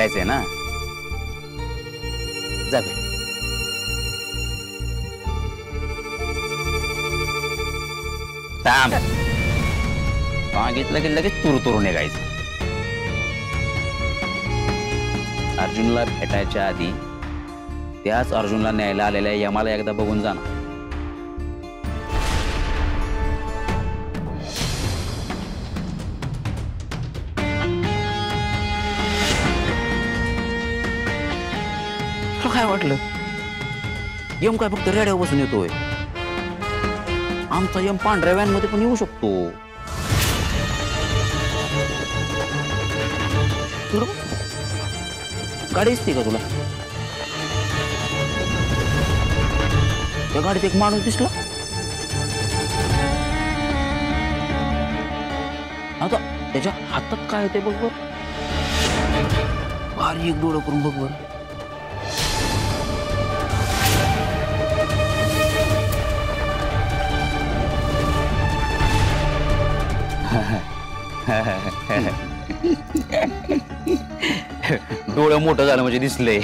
भेटायचंय ना. जा भेट. थांब. सांगितलं की लगेच तुरतुरू निघायचं. अर्जुनला भेटायच्या आधी त्याच अर्जुनला न्यायला आलेल्या यमाला एकदा बघून जाणार. काय वाटलं यम काय फक्त रेड्यावर बसून येतोय? आमचा यम पांढऱ्या व्हॅन मध्ये पण येऊ शकतो. गाडी दिसते का तुला? त्या गाडीत एक माणूस दिसला. आता त्याच्या हातात काय ते बघ बर. बारीक डोळं करून बघ बर. डोळं मोठं झालं म्हणजे दिसलंय.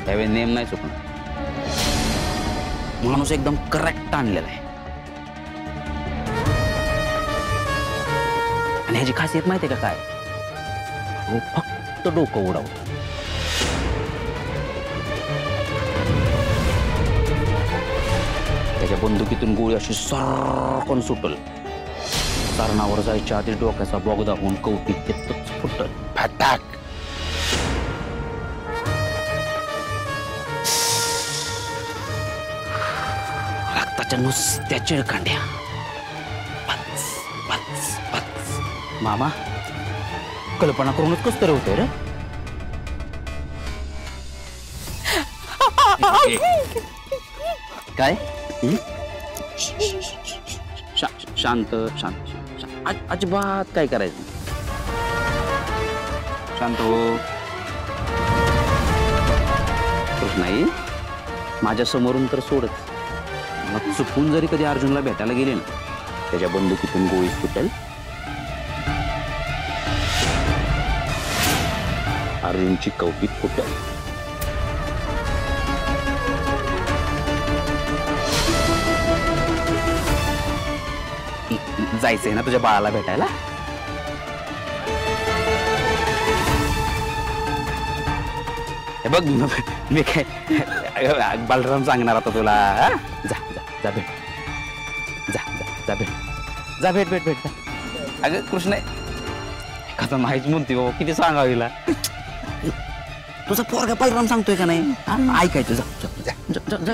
त्यावेळी नेम नाही चुकणार. माणूस एकदम करेक्ट आणलेला आहे. आणि ह्याची खासियत माहिती आहे का काय? तो फक्त डोकं उडवतो. त्याच्या बंदुकीतून गोळी अशी सरकून सुटल. सरणावर जायच्या आधी डोक्याचा बोगदा होऊन कौतिक तिथंच फुटल. फटाक. रक्ताच्या नुसत्या चिळकांड्या. पच पच पच. मामा कल्पना करूनच कसं तरी होतंय रे. काय? शांत शांत. अजिबात काय करायचं. शांत हो. कृष्णाई माझ्या समोरून तर सोडच. मग चुकून जरी कधी अर्जुनला भेटायला गेले ना त्याच्या बंदुकीतून गोळी फुटेल. अर्जुनची कौपिक फुटेल. जायचंय ना तुझ्या बाळाला भेटायला? हे बघ मी काय बलराम सांगणार आता तुला. जा जा जा भेट. जा जा जा भेट. जा भेट भेट भेट. अगं कृष्ण एखादा नाहीच म्हणते बाबा. किती सांगावं हिला. तुझा पोरगा बलराम सांगतोय का नाही? ऐकायचं. जा जा जा जा जा.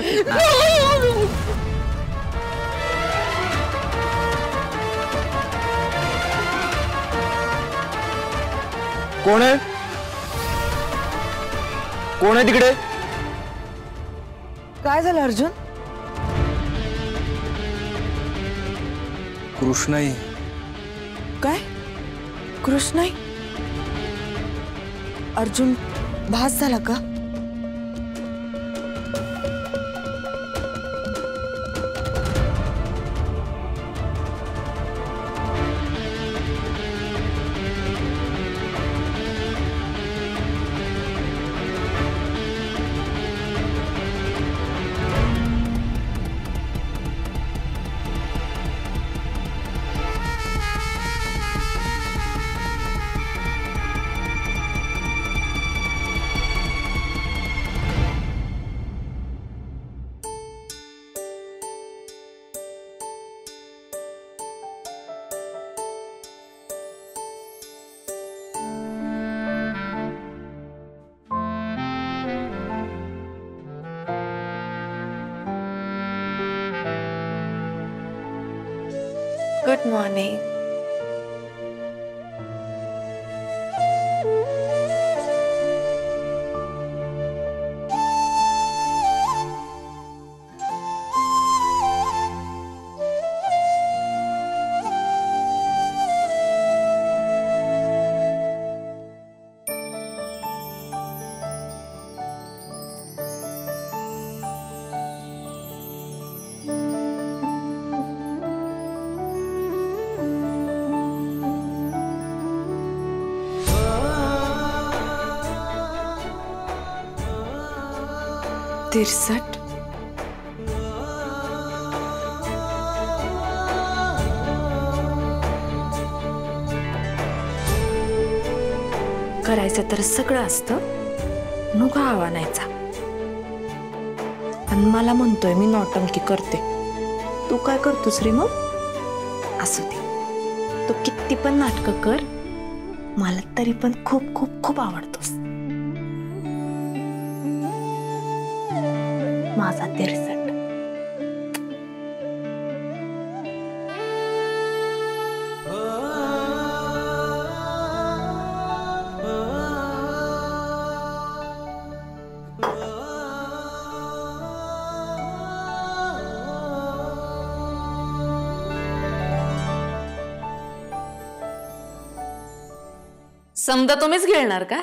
कोण आहे? कोण आहे तिकडे? काय झालं अर्जुन? कृष्णाई. काय? कृष्णाई? अर्जुन भास झाला का? Good morning. 63 करायचं तर सगळं असतं, नको हवा नाहीचा. आणि मला म्हणतोय मी नौटंकी करते, तू काय करतोस रे मग? असू दे, तू किती पण नाटकं कर, मला तरी पण खूप खूप खूप आवडतोस माझा 63. समजा तुम्हीच घेणार का?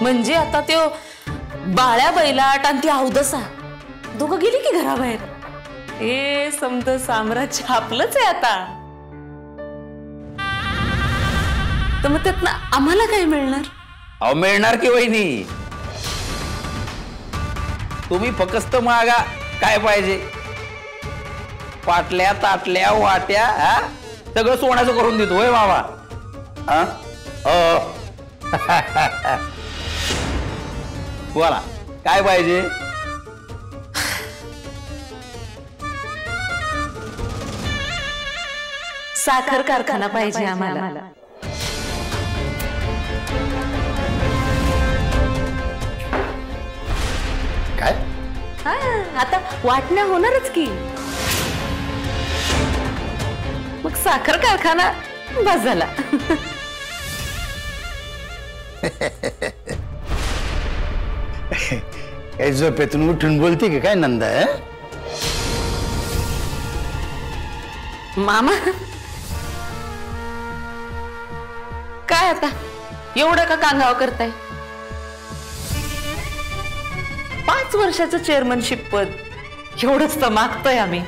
म्हणजे आता त्यो बाळ्या बैलाट आणि ती अवदसा दोघं गेली की घराबाहेर. हे समज साम्राज्य आपलंच आहे आता. तर मग त्यातनं आम्हाला काय मिळणार? अहो मिळणार की वहिनी, तुम्ही फक्त मागा काय पाहिजे. पाटल्या ताटल्या वाट्या सगळं सोन्याचं करून देतो होय बाबा. बोला काय पाहिजे. साखर कारखाना पाहिजे आम्हाला. काय? आता वाटण्या होणारच की, मग साखर कारखाना बस झाला. झोपेतून उठून बोलते की काय नंदा? मामा काय आता एवढं का कांगाव करताय? 5 वर्षाचं चेअरमनशिप पद एवढंच तर मागतोय आम्ही.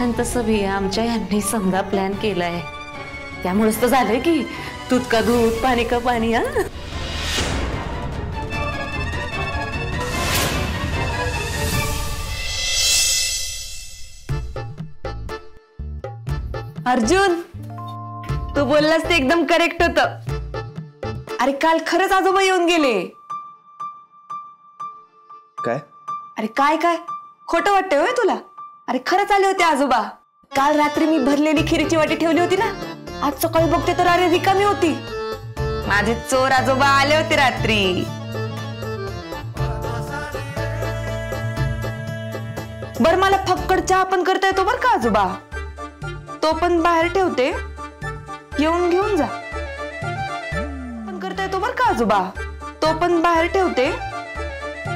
आणि तसं भी आमच्या यांनी समजा प्लॅन केलाय, त्यामुळेच तर झालंय की दूध का दूध पाणी का पाणी. अर्जुन, तू बोललास ते एकदम करेक्ट होत. अरे काल खरंच आजोबा येऊन गेले. काय? अरे काय काय खोटं वाटतंय होय तुला? अरे खरंच आले होते आजोबा. काल रात्री मी भरलेली खिरीची वाटी ठेवली होती ना, आज सकाळी बघते तर अरे रिकामी होती. माझे चोर आजोबा आले होते रात्री. बर मला फक्कड चहा पण करता येतो बर का आजोबा, तो पण बाहेर ठेवते, येऊन घेऊन जा. पण करता येतो बर का आजोबा, तो पण बाहेर ठेवते,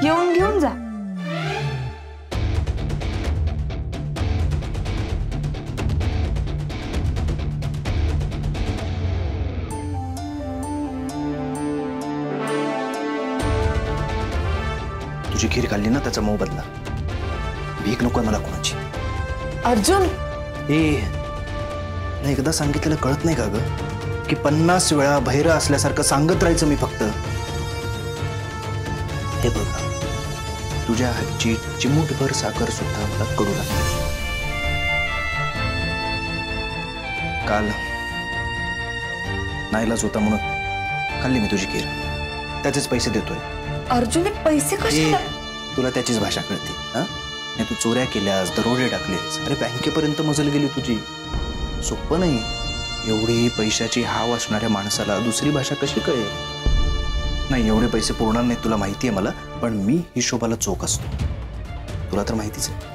येऊन घेऊन जा. तुझी खीर खाल्ली ना त्याचा मोबदला. भीक नको मला कोणाची. अर्जुन, एकदा सांगितलेलं कळत नाही का ग, की 50 वेळा बहिर असल्यासारखं सांगत राहायचं मी फक्त. हे बघ, तुझ्या हातची चिमूटभर साखर सुद्धा मला कडू लागते. काल नाईलाज होता म्हणून खाल्ली मी तुझी खीर, त्याचेच पैसे देतोय. अर्जुन पैसे कशाला? तुला त्याचीच भाषा कळते. नाही तू चोऱ्या केल्यास, दरोडे टाकलेस, अरे बँकेपर्यंत मजल गेली तुझी. सोपं नाही. एवढी पैशाची हाव असणाऱ्या माणसाला दुसरी भाषा कशी कळेल? नाही एवढे पैसे पुरणार नाहीत तुला माहिती आहे मला, पण मी हिशोबाला चोख असतो, तुला तर माहितीच आहे.